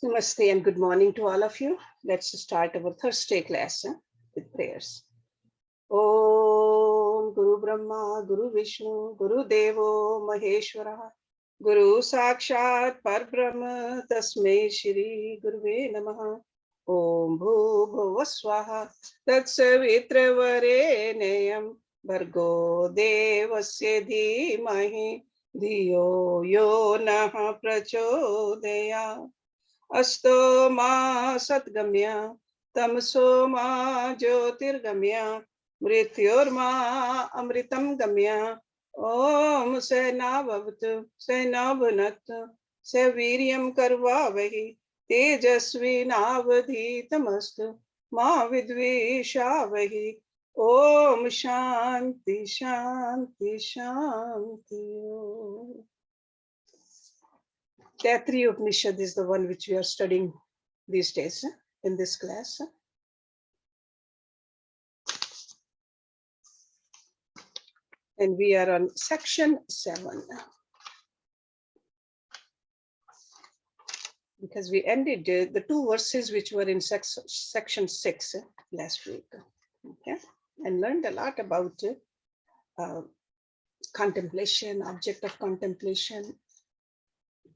Namaste and good morning to all of you. Let's start our Thursday class with prayers. Om Guru Brahma, Guru Vishnu, Guru Devo Maheshwara, Guru Sakshat Parbrahma, Tasmai Shri Guruve Namaha. Om Bhubhuva Swaha, Tatsavitra Varenayam, Bhargo Devasya Dhimahi, Dhiyo Yo Naha Prachodaya. Asto ma satgamya, tamso ma jyotirgamya, mrityorma amritam gamya. Om sena bhavatu, sena bhunatu, se viryam karvavahi, tejasvi navadhitamastu, ma vidvishavahi. Om shanti shanti shanti. Taittiriya Upanishad is the one which we are studying these days in this class. And we are on section 7. Because we ended the two verses which were in section 6 last week. Okay? And learned a lot about contemplation, object of contemplation,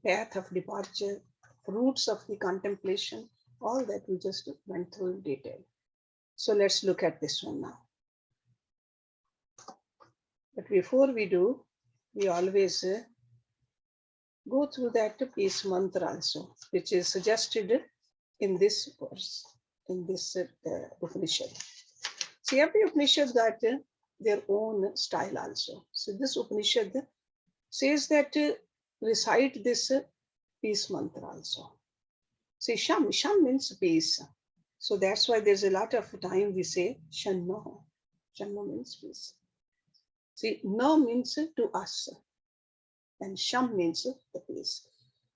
path of departure, roots of the contemplation, all that we just went through in detail. So let's look at this one now. But before we do, we always go through that peace mantra also, which is suggested in this verse, in this Upanishad. See, every Upanishad got their own style also. So this Upanishad says that recite this peace mantra also. See, Sham means peace. So that's why there's a lot of time we say Shanno. Shanno means peace. See, no means to us. And Sham means the peace.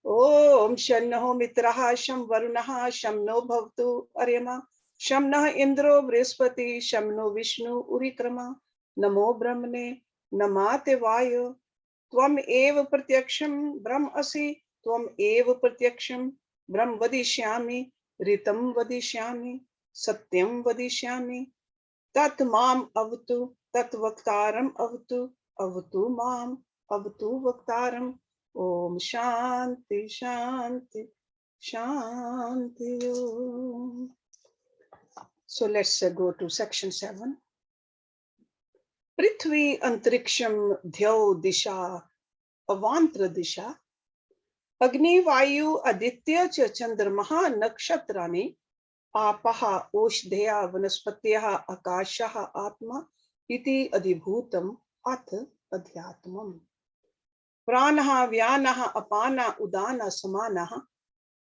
Om Shannaho Mitraha Sham Varunaha Sham no Bhavtu Aryama Sham Nah Indro Brihaspati Sham no Vishnu Urikrama Namo Brahmane Namate Vayo Tvam Eva Pratyaksham Brahm Asi Tvam Eva Pratyaksham Brahm Vadishyami Ritam Vadishyami Satyam Vadishyami Tat Mam Avatu Tat Vaktaram Avatu Avatu Mam Avatu Vaktaram. Om Shanti Shanti Shanti. So let's go to section 7. Prithvi Antariksham Dhyo Disha Avantra Disha Agni Vayu Aditya Cha Chandramaha Nakshatrani Apaha Oshdhaya Vanaspatyaha Akashaha Atma Iti Adhibhutam Ath Adhyatmam. Pranaha Vyanaha Apana Udana Samanaha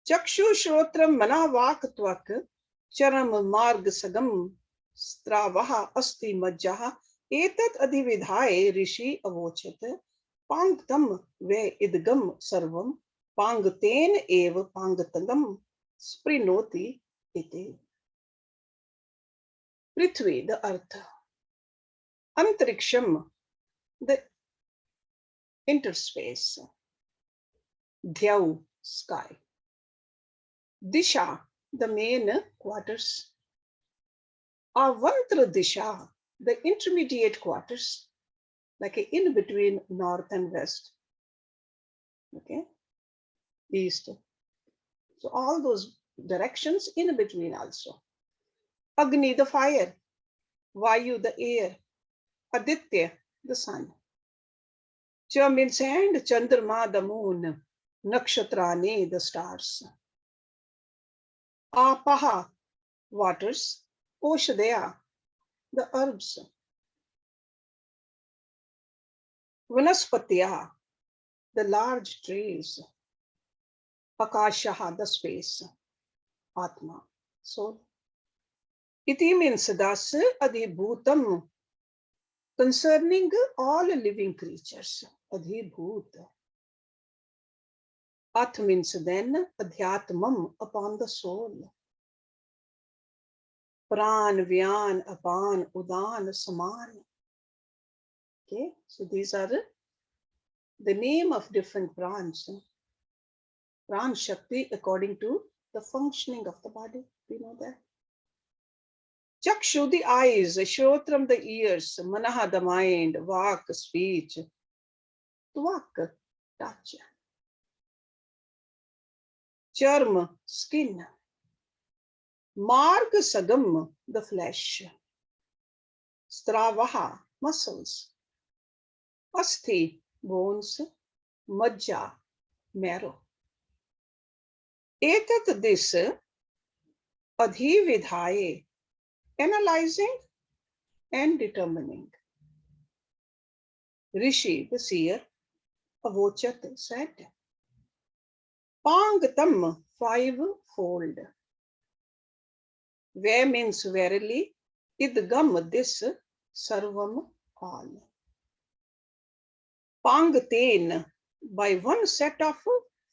Chakshu Shrotram Manavak Tvak Charam Marg Sagam Stravaha Asti Majjaha Etat Adhividhaye Rishi Avochet Pangtam Ve Idgam Sarvam Pangten Eva Pangatangam Sprinoti Iti. Prithvi, the earth. Antariksham, the interspace. Dhyau, sky. Disha, the main quarters. Avantra Disha, the intermediate quarters, like in between north and west. Okay, east. So all those directions in between also. Agni, the fire. Vayu, the air. Aditya, the sun. Cha means hand, Chandrama, the moon. Nakshatrani, the stars. Apaha, waters. Oshadaya, the herbs. Vanaspatya, the large trees. Akashaha, the space. Atma, soul. Iti means thus adhibhutam, concerning all living creatures. Adhibhut. Ath means then, adhyatmam, upon the soul. Pran, Vyan, Apan, Udan, Saman. Okay, so these are the name of different prans. Pran Shakti according to the functioning of the body. We know that. Chakshu, the eyes, Shrotram, the ears, Manaha, the mind, Vak, speech, Tvak, touch, Charm, skin, Marg, Sagam, the flesh, Stravaha, muscles, Asthi, bones, Majja, marrow. Etat, this, Adhividhaye, analyzing and determining. Rishi, the seer, Avochat, said. Pangtam, fivefold. Where means verily, idgam, this, sarvam, all. Pangten, by one set of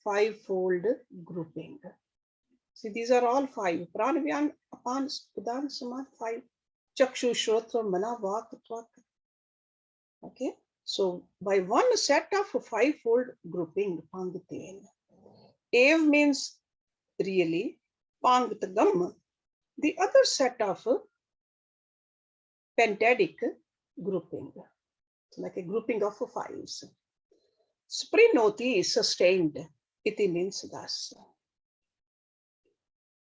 fivefold grouping. See, these are all five. Pranavyan, apan, udan, saman, five. Chakshu, shrotra, mana, vak, tvak. Okay, so by one set of fivefold grouping, pangten. Ev means really, pangtagam, the other set of pentadic grouping, like a grouping of fives. Sprinoti, sustained, iti means thus.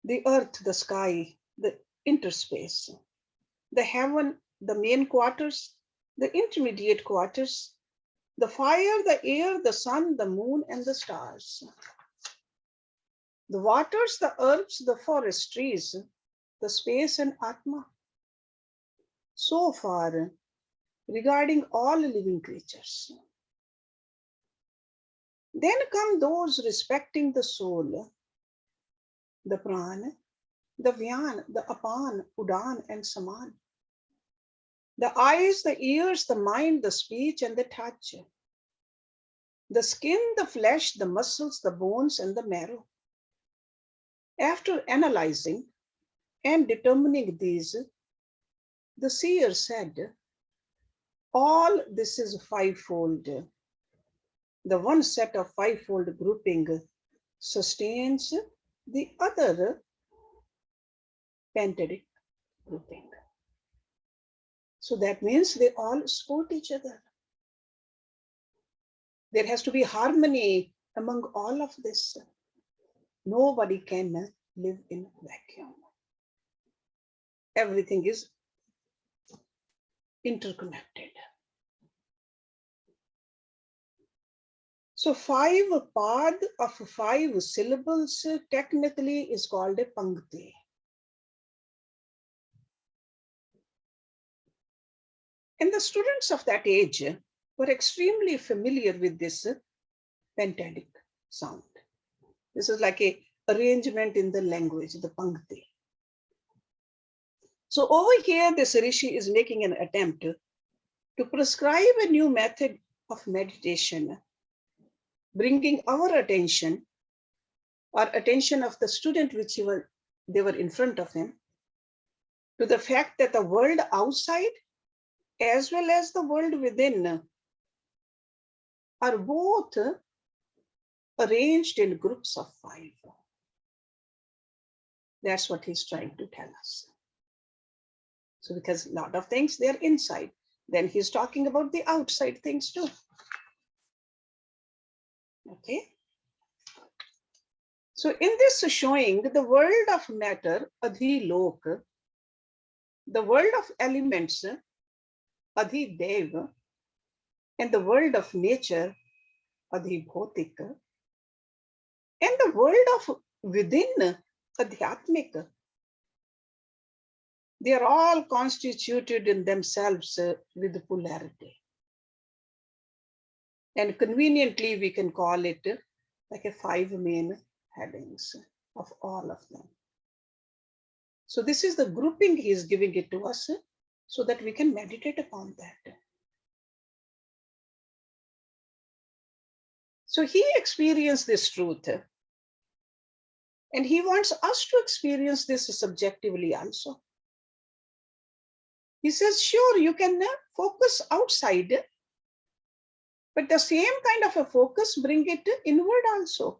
The earth, the sky, the interspace, the heaven, the main quarters, the intermediate quarters, the fire, the air, the sun, the moon, and the stars. The waters, the herbs, the forest, trees, the space, and Atma. So far, regarding all living creatures. Then come those respecting the soul, the pran, the vyan, the apan, udan, and saman. The eyes, the ears, the mind, the speech, and the touch. The skin, the flesh, the muscles, the bones, and the marrow. After analyzing and determining these, the seer said, all this is fivefold. The one set of fivefold grouping sustains the other pentadic grouping. So that means they all support each other. There has to be harmony among all of this. Nobody can live in vacuum. Everything is interconnected. So five pad of five syllables technically is called a pankti. And the students of that age were extremely familiar with this pentadic sound. This is like a arrangement in the language, the pankti. So over here, this rishi is making an attempt to prescribe a new method of meditation, bringing our attention or attention of the student which they were in front of him, to the fact that the world outside as well as the world within are both arranged in groups of five. That's what he's trying to tell us. So because a lot of things, they're inside. Then he's talking about the outside things too. Okay. So in this showing, the world of matter, adhilok, the world of elements, adhidev, and the world of nature, adhibhotik, and the world of within, adhyatmik, they are all constituted in themselves with polarity. And conveniently, we can call it like a five main headings of all of them. So this is the grouping he is giving it to us so that we can meditate upon that. So he experienced this truth and he wants us to experience this subjectively also. He says, sure, you can focus outside, but the same kind of a focus, bring it inward also.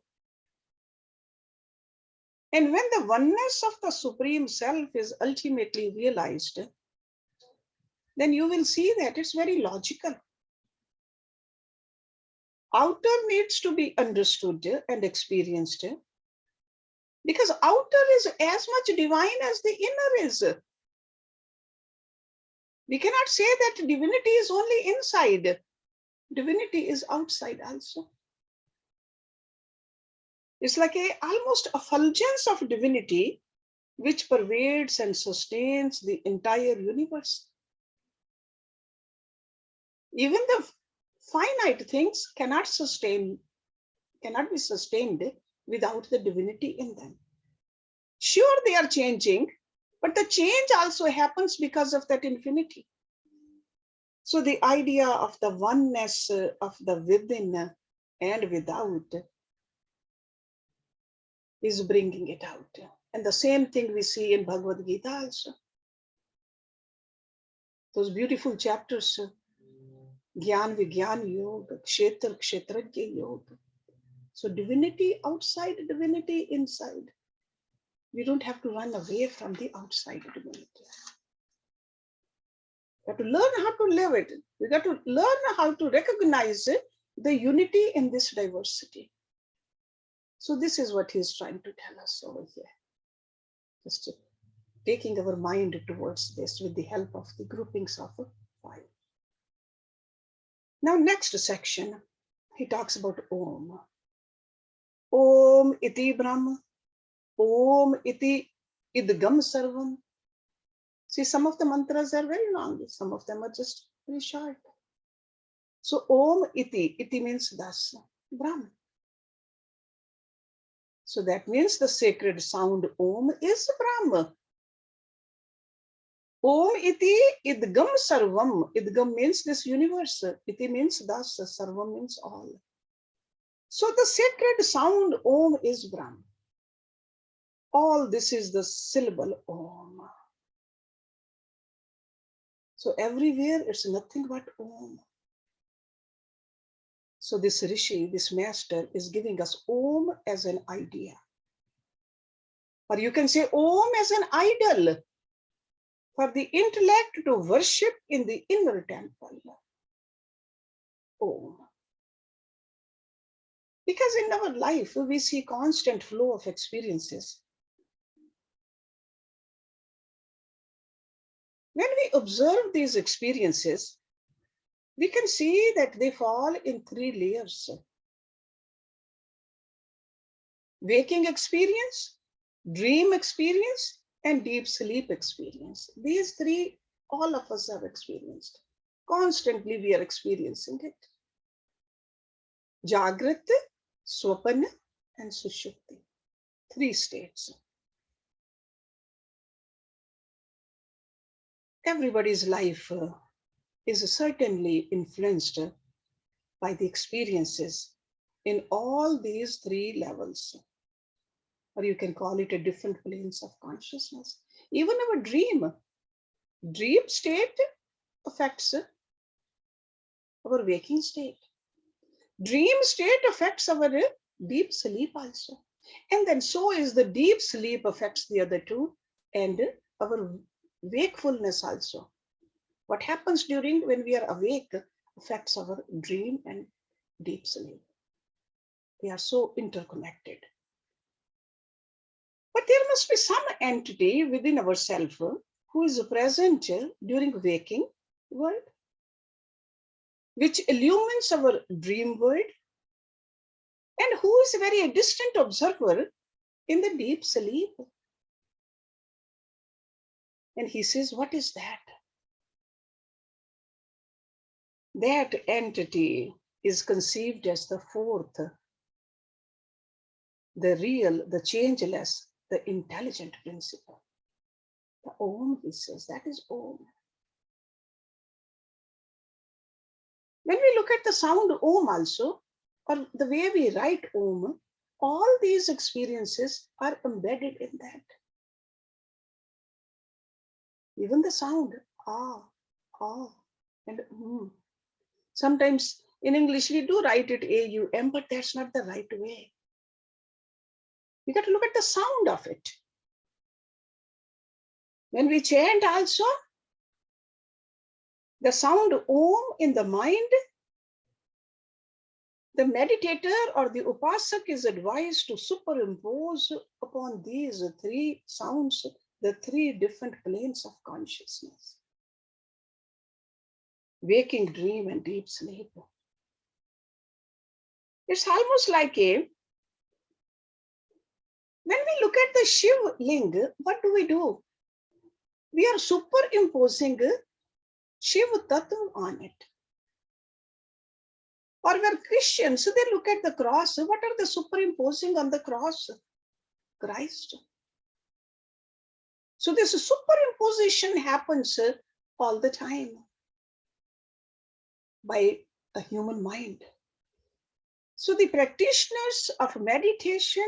And when the oneness of the Supreme Self is ultimately realized, then you will see that it's very logical. Outer needs to be understood and experienced because outer is as much divine as the inner is. We cannot say that divinity is only inside. Divinity is outside also. It's like almost a fulgence of divinity which pervades and sustains the entire universe. Even the finite things cannot be sustained without the divinity in them. Sure, they are changing, but the change also happens because of that infinity. So the idea of the oneness of the within and without is bringing it out. And the same thing we see in Bhagavad Gita also. Those beautiful chapters, Gyan Vigyan Yoga, Kshetra Kshetrajya Yoga. So divinity outside, divinity inside. We don't have to run away from the outside divinity. We have to learn how to live it. We got to learn how to recognize the unity in this diversity. So this is what he's trying to tell us over here. Just taking our mind towards this with the help of the groupings of 5. Now, next section, he talks about Om. Om iti Brahma. Om iti idgam sarvam. See, some of the mantras are very long. Some of them are just very short. So Om iti means thus, Brahma. So that means the sacred sound Om is Brahma. Om iti idgam sarvam. Idgam means this universe. Iti means thus. Sarvam means all. So the sacred sound Om is Brahma. All this is the syllable Om. So everywhere it's nothing but Om. So this Rishi, this master, is giving us Om as an idea. Or you can say Om as an idol for the intellect to worship in the inner temple. Om. Because in our life, we see constant flow of experiences. When we observe these experiences, we can see that they fall in 3 layers. Waking experience, dream experience, and deep sleep experience. These 3, all of us have experienced. Constantly we are experiencing it. Jagrat, Swapana, and Sushupti. 3 states. Everybody's life is certainly influenced by the experiences in all these 3 levels. Or you can call it a different planes of consciousness. Even our dream state affects our waking state. Dream state affects our deep sleep also. And then so is the deep sleep affects the other 2 and our wakefulness also. What happens during when we are awake affects our dream and deep sleep. They are so interconnected. But there must be some entity within ourselves who is present during waking world, which illumines our dream world, and who is a very distant observer in the deep sleep. And he says, what is that? That entity is conceived as the 4th, the real, the changeless, the intelligent principle. The Om, he says, that is Om. When we look at the sound Om also, or the way we write Om, all these experiences are embedded in that. Even the sound, ah, and Sometimes in English we do write it AUM, but that's not the right way. We got to look at the sound of it. When we chant also, the sound Om in the mind, the meditator or the upasak is advised to superimpose upon these three sounds the three different planes of consciousness: waking, dream, and deep sleep. It's almost like when we look at the Shiv Ling, what do? We are superimposing Shiv Tattva on it. Or where Christians, they look at the cross. What are they superimposing on the cross? Christ. So this superimposition happens all the time by a human mind. So the practitioners of meditation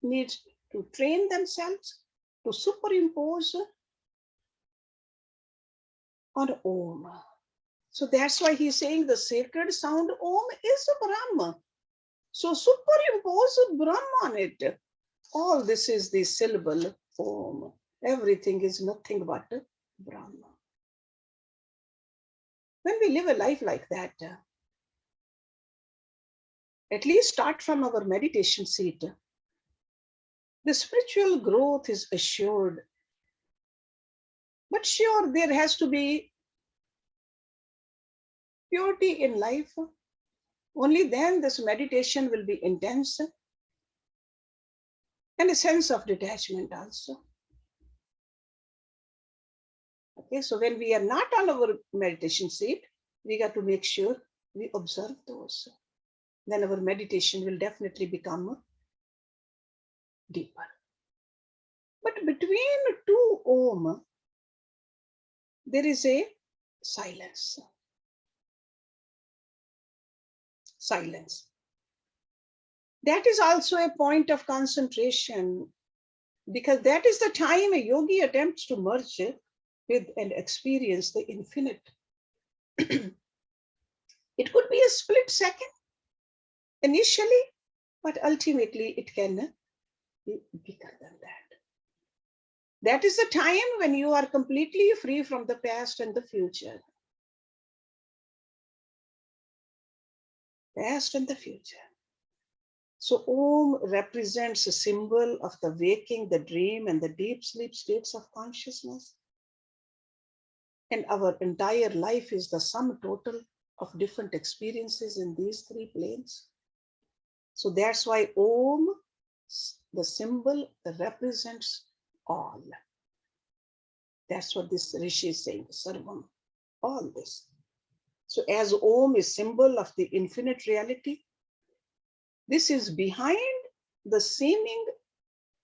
need to train themselves to superimpose on Om. So that's why he's saying the sacred sound Om is a Brahma. So superimpose Brahma on it. All this is the syllable Om. Everything is nothing but Brahma. When we live a life like that, at least start from our meditation seat, the spiritual growth is assured. But sure, there has to be purity in life. Only then this meditation will be intense, and a sense of detachment also. Okay, so when we are not on our meditation seat, we got to make sure we observe those. Then our meditation will definitely become deeper. But between two Om, there is a silence. Silence. That is also a point of concentration, because that is the time a yogi attempts to merge with and experience the infinite. It could be a split second initially, but ultimately it can be bigger than that. That is the time when you are completely free from the past and the future. Past and the future. So Om represents a symbol of the waking, the dream, and the deep sleep states of consciousness. And our entire life is the sum total of different experiences in these three planes. So that's why Om, the symbol, represents all. That's what this Rishi is saying, Sarvam, all this. So as Om is symbol of the infinite reality, this is behind the seeming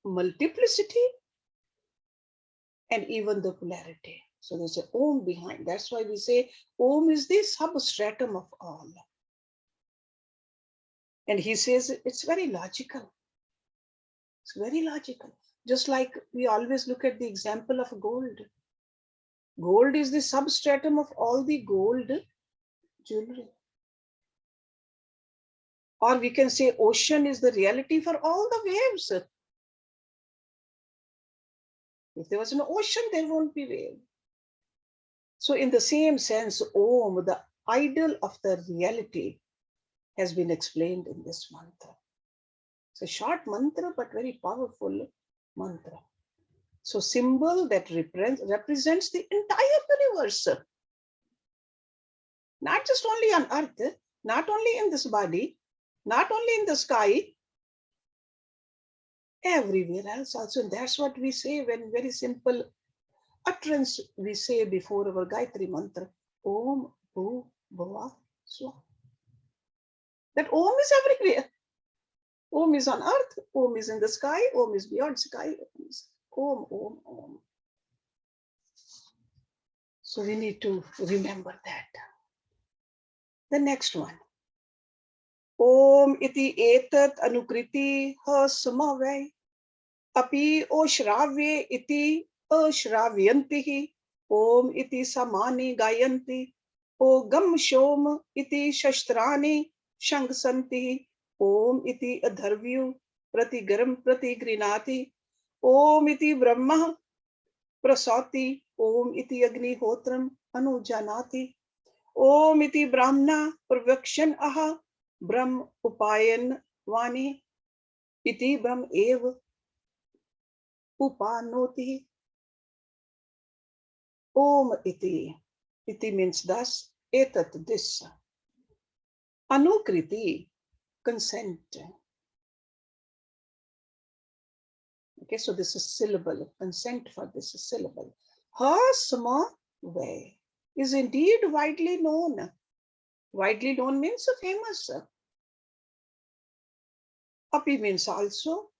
multiplicity and even the polarity. So there's an Om behind. That's why we say Om is the substratum of all. And he says it's very logical. It's very logical. Just like we always look at the example of gold. Gold is the substratum of all the gold jewelry. Or we can say ocean is the reality for all the waves. If there was an ocean, there won't be wave. So in the same sense, Om, the idol of the reality, has been explained in this mantra. It's a short mantra, but very powerful mantra. So symbol that represents the entire universe. Not just only on earth, not only in this body, not only in the sky, everywhere else also. And that's what we say when very simple utterance we say before our Gayatri mantra. Om Bhu Bhuva Swa. That Om is everywhere. Om is on earth, Om is in the sky, Om is beyond sky. Om, Om, Om. So we need to remember that. The next one. Om iti etat anukriti ha samavai api oshravye iti ashravyantihi Om iti samani gayanti O gam shom iti shastrani shangsanti Om iti adharvyu प्रतिगरम प्रतिगृणाति ओम इति ब्रह्म प्रसौति ओम इति अग्निहोत्रम अनुजानाति ओम इति ब्राह्मणा प्रवक्ष्यन् अह ब्रह्म उपायन वाणी इति ब्रह्म एव उपानोति ओम इति means thus, etat this, anukriti consent. Okay, so this is syllable, consent for this syllable. Hasma way is indeed widely known. Widely known means famous. Api means also.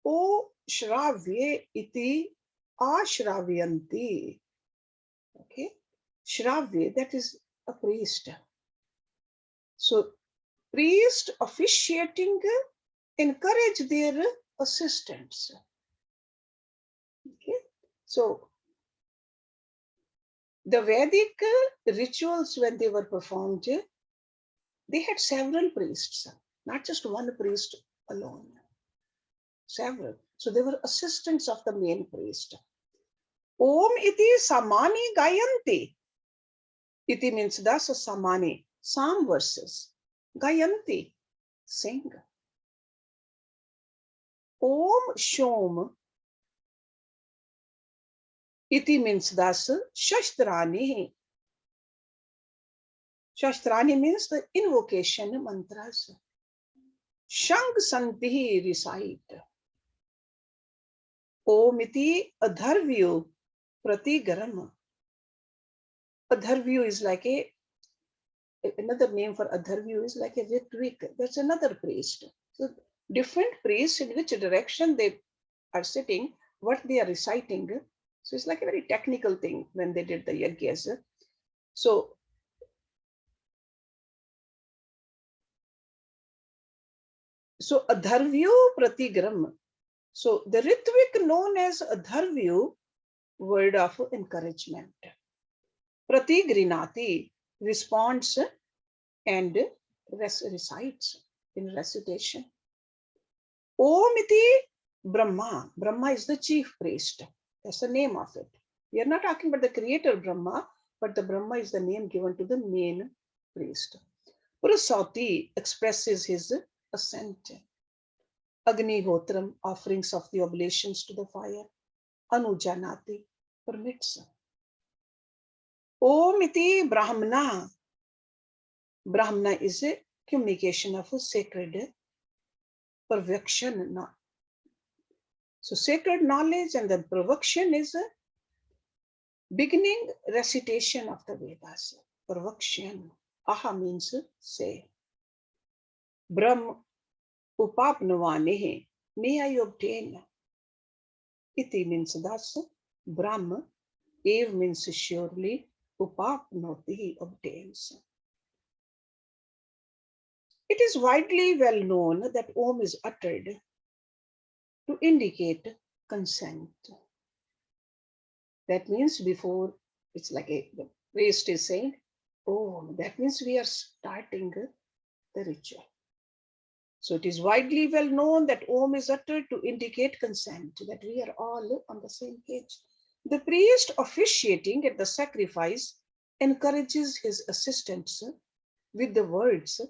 O shravye iti ashravyanti. Okay, shravye, that is a priest. So priest officiating encourage their assistants. Okay, so the Vedic rituals, when they were performed, they had several priests, not just one priest alone. Several. So they were assistants of the main priest. Om iti samani gayanti. Iti means thus samani, psalm verses. Gayanti, sing. Om shom. Iti means thus shastrani. Shastrani means the invocation mantras. Shang santi recite. Om iti adharvyu pratigaram. Adharvyu is like another name for adharvyu is like a Ritvik. That's another priest. So different priests in which direction they are sitting, what they are reciting. So it's like a very technical thing when they did the yagyas. So adharvyu pratigaram. So the Ritvik known as adharvyu, word of encouragement. Pratigrinati, responds and recites in recitation. Om iti Brahma. Brahma is the chief priest. That's the name of it. We are not talking about the creator Brahma, but the Brahma is the name given to the main priest. Prasauti expresses his assent. Agnihotram, offerings of the oblations to the fire. Anujanati, permits. Om iti Brahmana. Brahmana is a communication of a sacred pervection. So sacred knowledge, and then pervection is a beginning recitation of the Vedas. Pervection. Aha means say. Brahm upapnavanehe, may I obtain. Iti means thus. Brahm, ev means surely. Upapnoti, obtains. It is widely well known that Om is uttered to indicate consent. That means before, it's like the priest is saying, Om, that means we are starting the ritual. So it is widely well known that Om is uttered to indicate consent, that we are all on the same page. The priest officiating at the sacrifice encourages his assistants with the words,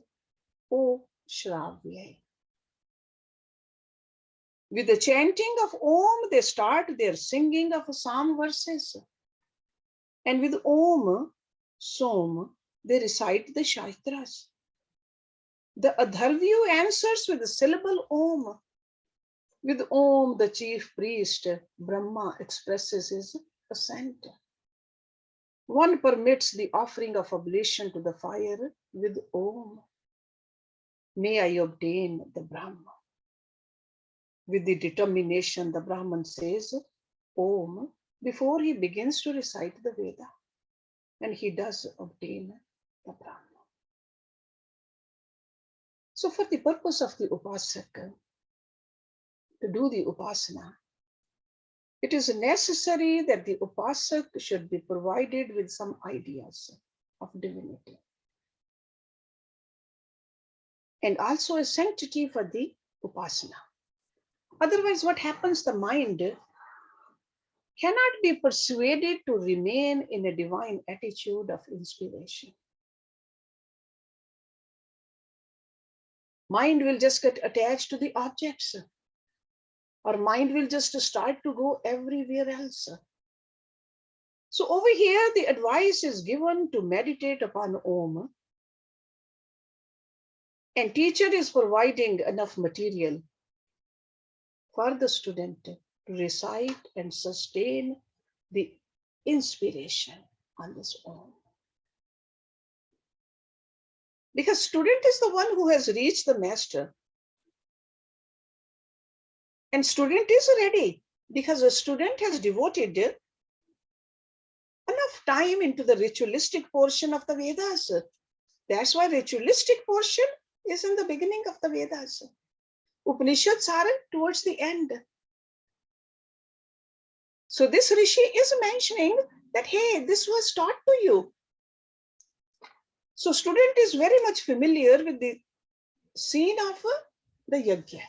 O Shravya. With the chanting of Om, they start their singing of psalm verses. And with Om, Som, they recite the Shastras. The Adharvyu answers with the syllable Om. With Om, the chief priest, Brahma, expresses his assent. One permits the offering of oblation to the fire with Om. May I obtain the Brahma. With the determination, the Brahman says Om before he begins to recite the Veda. And he does obtain the Brahma. So for the purpose of the Upasak, to do the Upasana, it is necessary that the Upasak should be provided with some ideas of divinity. And also a sanctity for the Upasana. Otherwise, what happens? The mind cannot be persuaded to remain in a divine attitude of inspiration. Mind will just get attached to the objects, or mind will just start to go everywhere else. So over here, the advice is given to meditate upon Om, and teacher is providing enough material for the student to recite and sustain the inspiration on this Om. Because student is the one who has reached the master, and student is ready because a student has devoted enough time into the ritualistic portion of the Vedas. That's why ritualistic portion is in the beginning of the Vedas. Upanishads are towards the end. So this Rishi is mentioning that, hey, this was taught to you. So student is very much familiar with the scene of the yajna.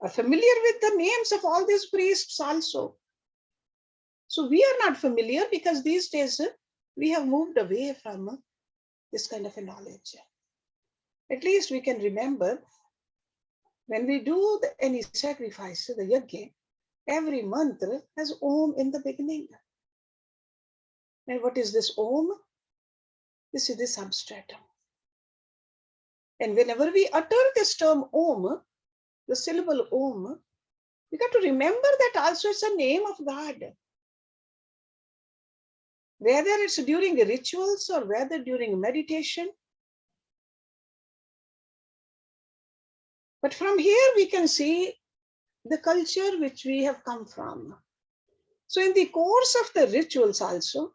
Are familiar with the names of all these priests also. So we are not familiar because these days we have moved away from this kind of a knowledge. At least we can remember when we do any sacrifice, the yajna, every mantra has Om in the beginning. And what is this Om? This is the substratum. And whenever we utter this term Om, the syllable Om, we got to remember that also it's a name of God. Whether it's during rituals or whether during meditation. But from here we can see the culture which we have come from. So in the course of the rituals also,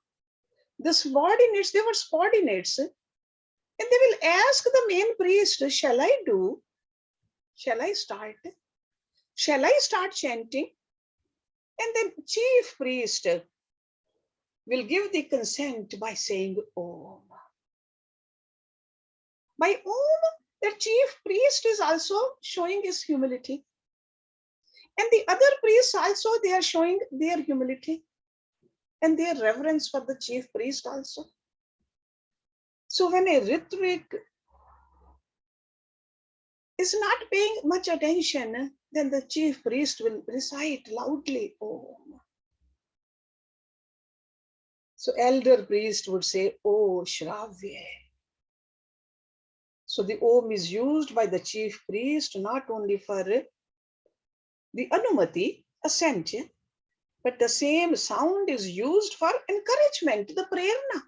the subordinates, they were subordinates, and they will ask the main priest, shall I do? Shall I start? Shall I start chanting? And then chief priest will give the consent by saying Om. By Om, the chief priest is also showing his humility. And the other priests also, they are showing their humility and their reverence for the chief priest also. So when a Ritvik is not paying much attention, then the chief priest will recite loudly Om. So elder priest would say, O Shravya. So the Om is used by the chief priest not only for the Anumati, assent, but the same sound is used for encouragement, the prerna.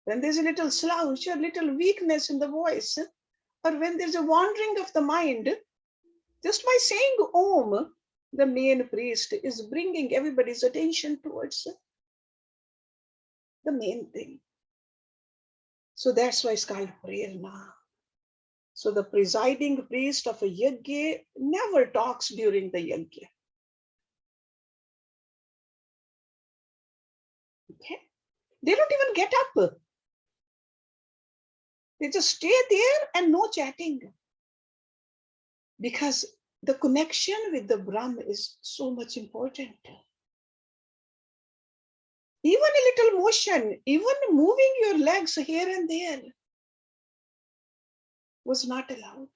When there's a little slouch or little weakness in the voice, or when there's a wandering of the mind, just by saying Om, the main priest is bringing everybody's attention towards the main thing. So that's why it's called prerna. So the presiding priest of a yajna never talks during the yajna. Okay? They don't even get up. They just stay there and no chatting. Because the connection with the Brahm is so much important. Even a little motion, even moving your legs here and there was not allowed.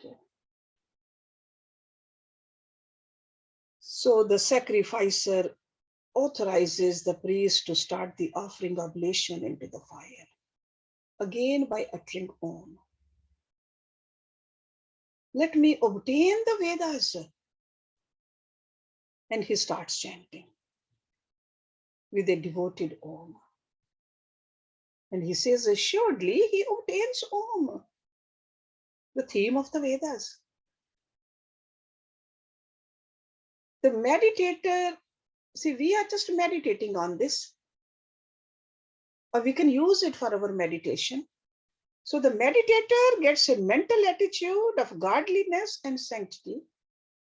So the sacrificer authorizes the priest to start the offering oblation into the fire, again by uttering Om. Let me obtain the Vedas. And he starts chanting with a devoted Om. And he says, assuredly, he obtains Om, the theme of the Vedas. The meditator, see, we are just meditating on this, or we can use it for our meditation. So the meditator gets a mental attitude of godliness and sanctity,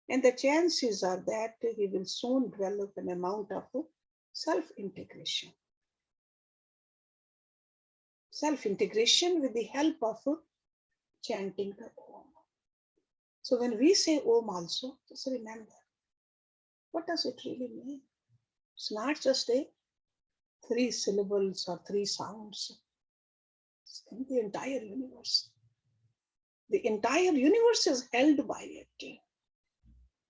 and the chances are that he will soon develop an amount of self-integration. Self-integration with the help of chanting the Om. So when we say Om also, just remember, what does it really mean? It's not just a 3 syllables or 3 sounds. It's in the entire universe. The entire universe is held by it.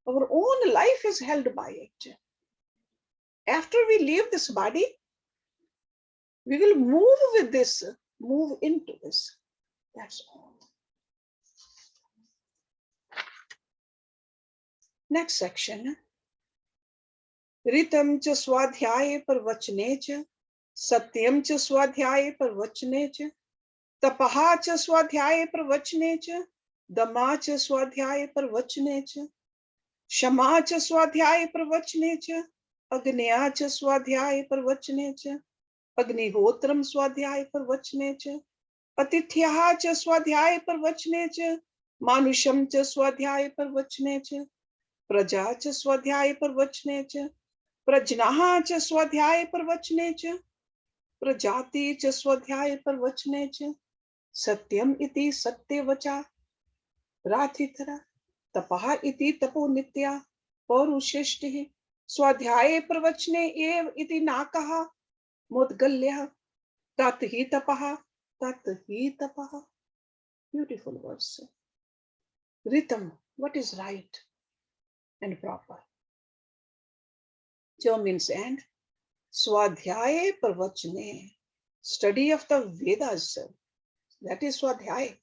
Our own life is held by it. After we leave this body, we will move with this, move into this. That's all. Next section. ऋतम च स्वाध्याय प्रवचने च सत्यम च स्वाध्याय प्रवचने च तपः च स्वाध्याय प्रवचने च दमा च स्वाध्याय प्रवचने च क्षमा च स्वाध्याय प्रवचने च अग्न्या च स्वाध्याय प्रवचने च अग्निहोत्रम स्वाध्याय प्रवचने च अतिथ्यः च स्वाध्याय प्रवचने च मानुषम च स्वाध्याय प्रवचने च प्रजा च स्वाध्याय प्रवचने च प्रजनाः च स्वाध्याय प्रवचने च प्रजाति च स्वाध्याय प्रवचने च सत्यम इति सत्यवचा राथितरा तपः इति तपो नित्या पौरुषेष्टिः स्वाध्याये प्रवचने एव इति नाकः मुद्गल्यः तत् हि तपः तत् हि तपः. Beautiful verse. Rhythm, what is right and proper. Jo means and. Swadhyaya pravachane, study of the Vedas. That is Swadhyaya.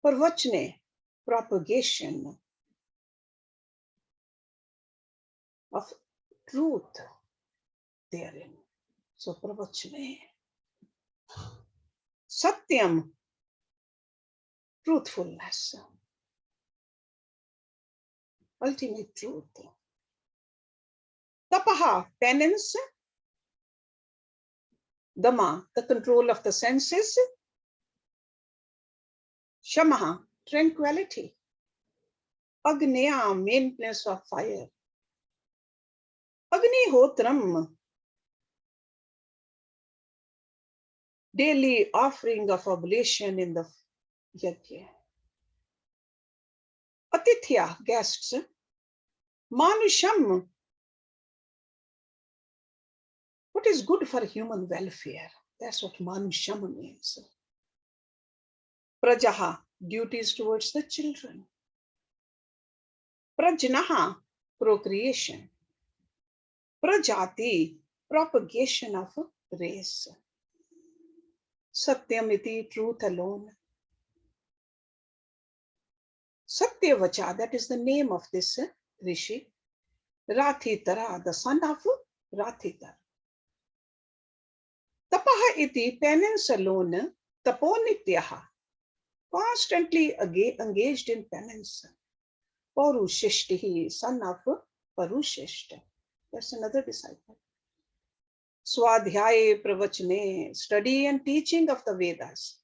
Pravachane, propagation of truth therein. So pravachane. Satyam, truthfulness. Ultimate truth. Tapaha, penance. Dama, the control of the senses. Shamaha, tranquility. Agneya, maintenance of fire. Agnihotram, daily offering of oblation in the yajna. Atithya, guests. Manusham, what is good for human welfare? That's what Manusham means. Prajaha, duties towards the children. Prajnaha, procreation. Prajati, propagation of race. Satyamiti, truth alone. Satyavacha, that is the name of this rishi. Rathitara, the son of Rathitar. Tapaha iti, penance alone. Taponityaha, constantly engaged in penance. Paurushishtihi, son of Parushishta. That's another disciple. Swadhyaya pravachane, study and teaching of the Vedas.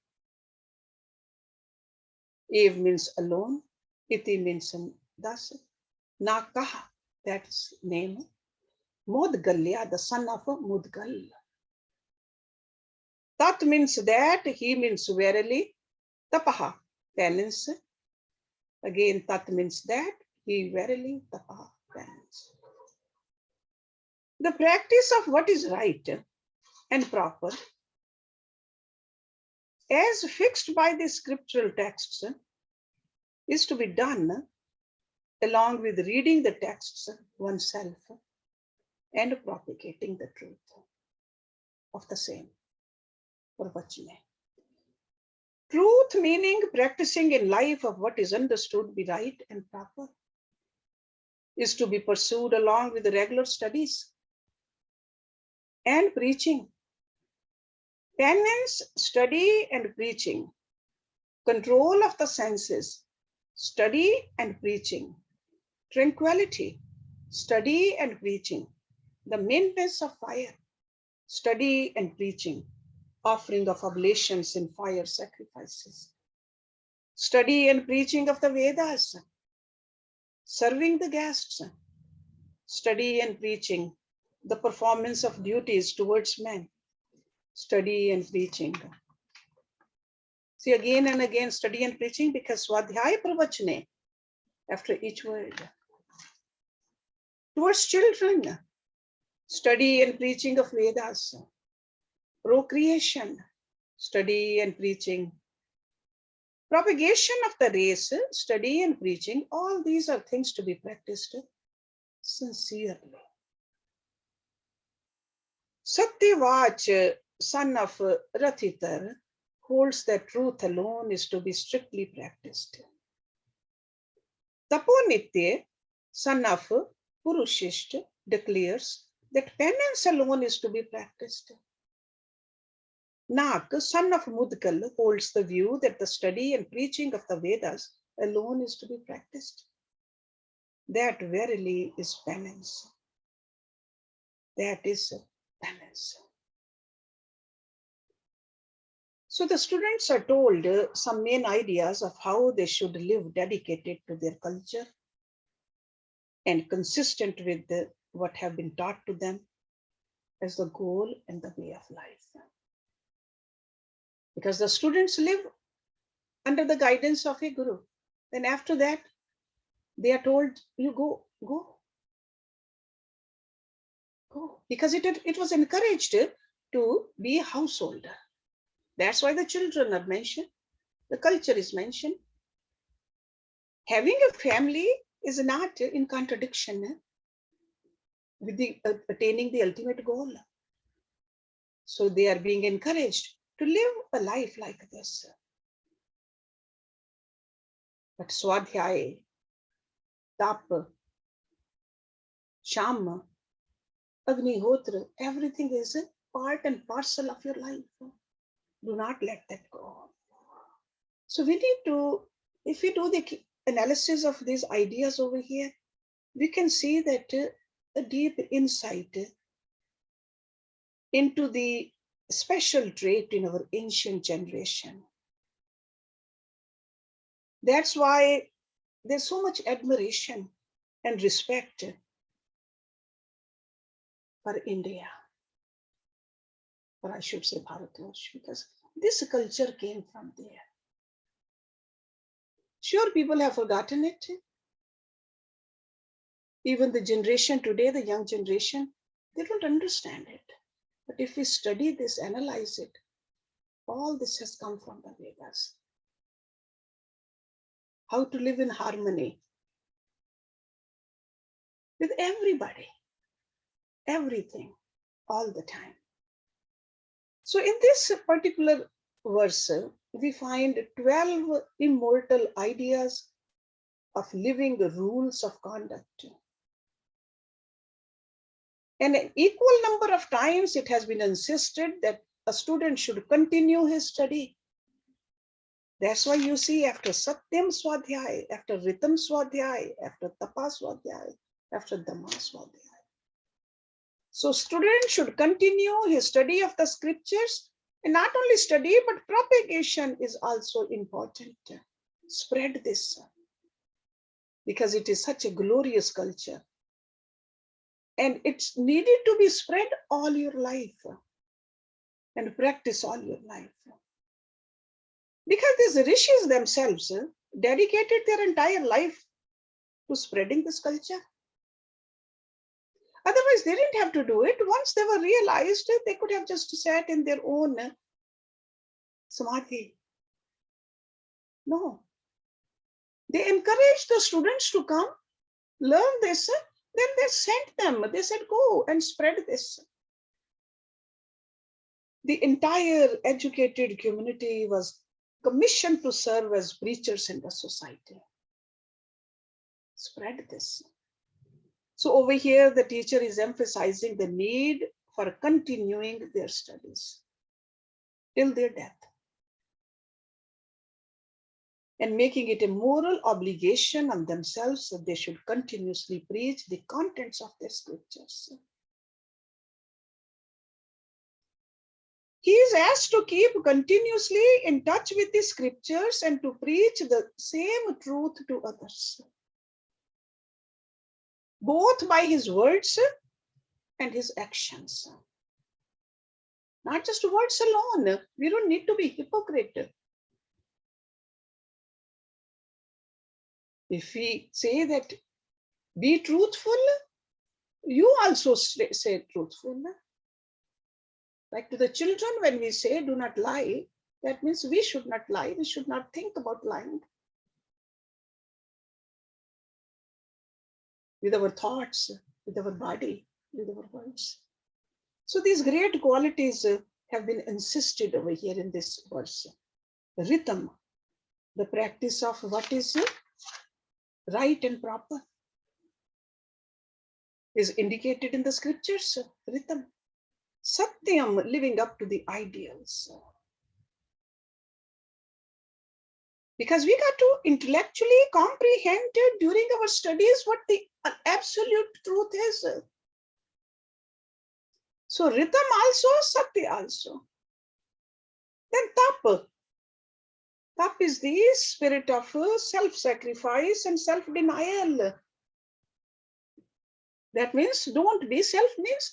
Ev means alone. Iti means thus. Nakaha, that's name. Mudgalya, the son of Mudgal. Tat means that, he means verily. Tapaha, penance. Again, tat means that, he verily, tapaha, penance. The practice of what is right and proper, as fixed by the scriptural texts, is to be done along with reading the texts oneself and propagating the truth of the same. Pravachane. Truth meaning practicing in life of what is understood be right and proper, is to be pursued along with the regular studies and preaching. Penance, study and preaching. Control of the senses, study and preaching. Tranquility, study and preaching. The maintenance of fire, study and preaching. Offering of oblations in fire sacrifices. Study and preaching of the Vedas. Serving the guests. Study and preaching the performance of duties towards men. Study and preaching See, again and again, study and preaching, because Swadhyaya Pravachane, after each word. Towards children, study and preaching of Vedas. Procreation, study and preaching. Propagation of the race, study and preaching. All these are things to be practiced sincerely. Satyavach, son of Rathitar, holds that truth alone is to be strictly practiced. Taponitya, son of Purushishta, declares that penance alone is to be practiced. Nak, son of Mudgal, holds the view that the study and preaching of the Vedas alone is to be practiced. That verily is penance. That is penance. So the students are told some main ideas of how they should live dedicated to their culture and consistent with what have been taught to them as the goal and the way of life. Because the students live under the guidance of a guru. Then after that, they are told, you go. Because it was encouraged to be a householder. That's why the children are mentioned. The culture is mentioned. Having a family is not in contradiction with attaining the ultimate goal. So they are being encouraged to live a life like this. But Swadhyaya, Tap, Sham, Agnihotra, everything is a part and parcel of your life. Do not let that go. So we need to, if we do the analysis of these ideas over here, we can see that a deep insight into the special trait in our ancient generation. That's why there's so much admiration and respect for India, or I should say Bharatvarsh, because this culture came from there. Sure, people have forgotten it. Even the generation today, the young generation, they don't understand it. But if we study this, analyze it, all this has come from the Vedas. How to live in harmony with everybody, everything, all the time. So in this particular verse, we find 12 immortal ideas of living rules of conduct. And an equal number of times it has been insisted that a student should continue his study. That's why you see after Satyam Swadhyay, after Ritam Swadhyay, after Tapa Swadhyay, after Dhamma Swadhyay. So student should continue his study of the scriptures, and not only study, but propagation is also important. Spread this, because it is such a glorious culture. And it's needed to be spread all your life and practice all your life. Because these rishis themselves dedicated their entire life to spreading this culture. Otherwise, they didn't have to do it. Once they were realized, they could have just sat in their own samadhi. No. They encouraged the students to come, learn this, then they sent them. They said, go and spread this. The entire educated community was commissioned to serve as preachers in the society. Spread this. So over here, the teacher is emphasizing the need for continuing their studies till their death, and making it a moral obligation on themselves that they should continuously preach the contents of their scriptures. He is asked to keep continuously in touch with the scriptures and to preach the same truth to others, both by his words and his actions. Not just words alone. We don't need to be hypocrite. If we say that be truthful, you also say truthful. Like to the children, when we say do not lie, that means we should not lie. We should not think about lying. With our thoughts, with our body, with our words. So these great qualities have been insisted over here in this verse. Rhythm, the practice of what is right and proper, is indicated in the scriptures. Rhythm. Satyam, living up to the ideals. Because we got to intellectually comprehend during our studies what the absolute truth is. So rhythm also, satya also. Then tap. Tap is the spirit of self-sacrifice and self-denial. That means don't be self, means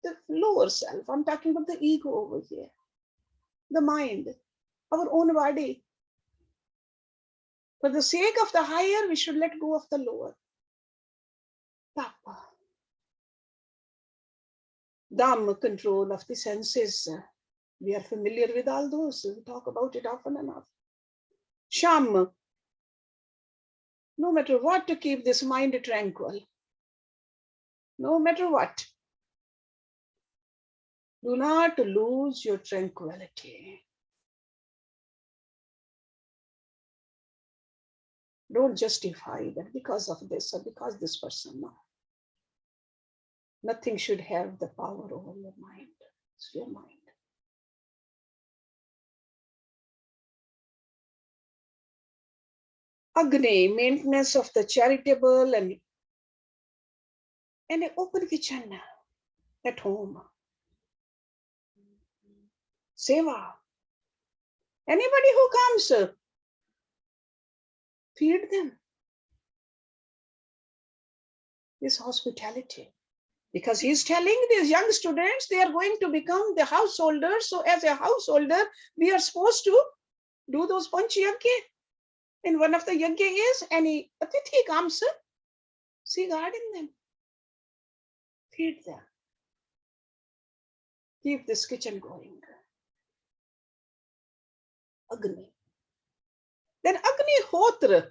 the lower self. I'm talking about the ego over here. The mind, our own body. For the sake of the higher, we should let go of the lower. Tapa. Dham, control of the senses. We are familiar with all those. We talk about it often enough. Sham, no matter what, to keep this mind tranquil. No matter what. Do not lose your tranquility. Don't justify that because of this or because this person. No. Nothing should have the power over your mind. It's your mind. Agni, maintenance of the charitable and an open kitchen at home. Seva. Anybody who comes, feed them. This hospitality. Because he's telling these young students they are going to become the householders. So as a householder, we are supposed to do those panchayagya. And one of the yagya is any atithi comes, see God in them. Feed them. Keep this kitchen going. Agni. Then Agni Hotra,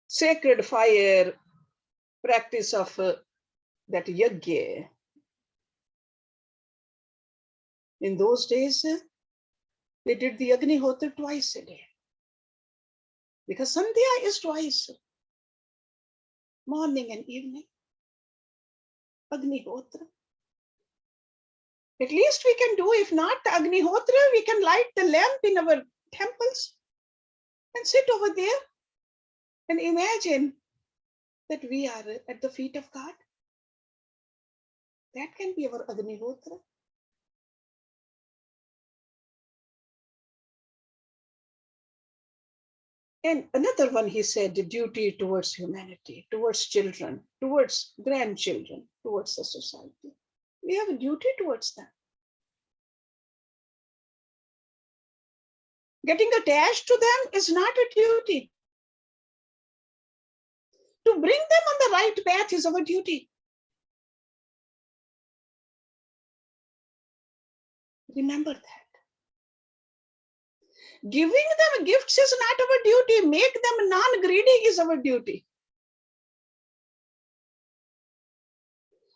sacred fire, practice of that yagya. In those days, they did the Agni Hotra twice a day. Because Sandhya is twice, morning and evening. Agni Hotra. At least we can do, if not Agni Hotra, we can light the lamp in our temples and sit over there and imagine that we are at the feet of God. That can be our Agni Hotra. And another one, he said, the duty towards humanity, towards children, towards grandchildren, towards the society. We have a duty towards them. Getting attached to them is not a duty. To bring them on the right path is our duty. Remember that. Giving them gifts is not our duty. Make them non-greedy is our duty.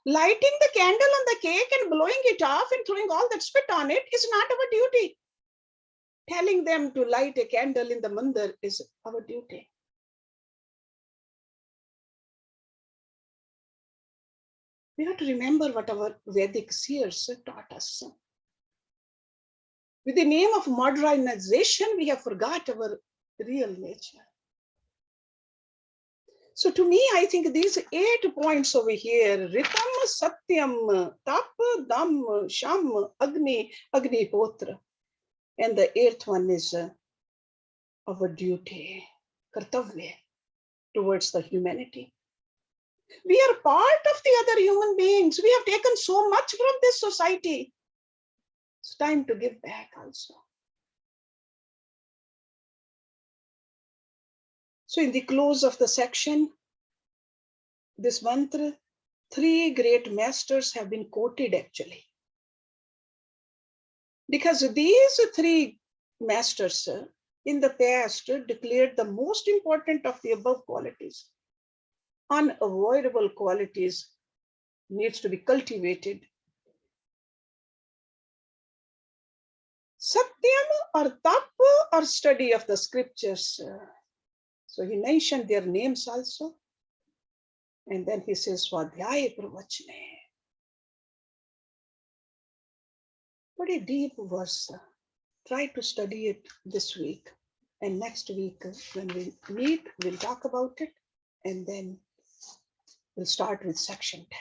Lighting the candle on the cake and blowing it off and throwing all that spit on it is not our duty. Telling them to light a candle in the mandir is our duty. We have to remember what our Vedic seers taught us. With the name of modernization, we have forgot our real nature. So to me, I think these 8 points over here, Ritam, Satyam, Tap, Dham, Sham, Agni, Agnihotra. And the 8th one is our duty, Kartavya, towards the humanity. We are part of the other human beings. We have taken so much from this society. It's time to give back also. So in the close of the section, this mantra, three great masters have been quoted actually. Because these three masters in the past declared the most important of the above qualities. Unavoidable qualities needs to be cultivated. Satyam or tapa or study of the scriptures. So he mentioned their names also. And then he says, Swadhyaya Pravachane. Very deep verse. Try to study it this week. And next week, when we meet, we'll talk about it. And then we'll start with section 10.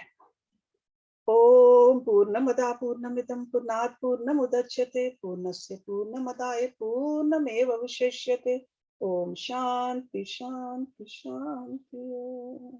Om Purnamada Purnamidam Purnat Purnamudachyate Purnasya Purnamadaya Purnameva Vishishyate Om Shanti Shanti Shanti.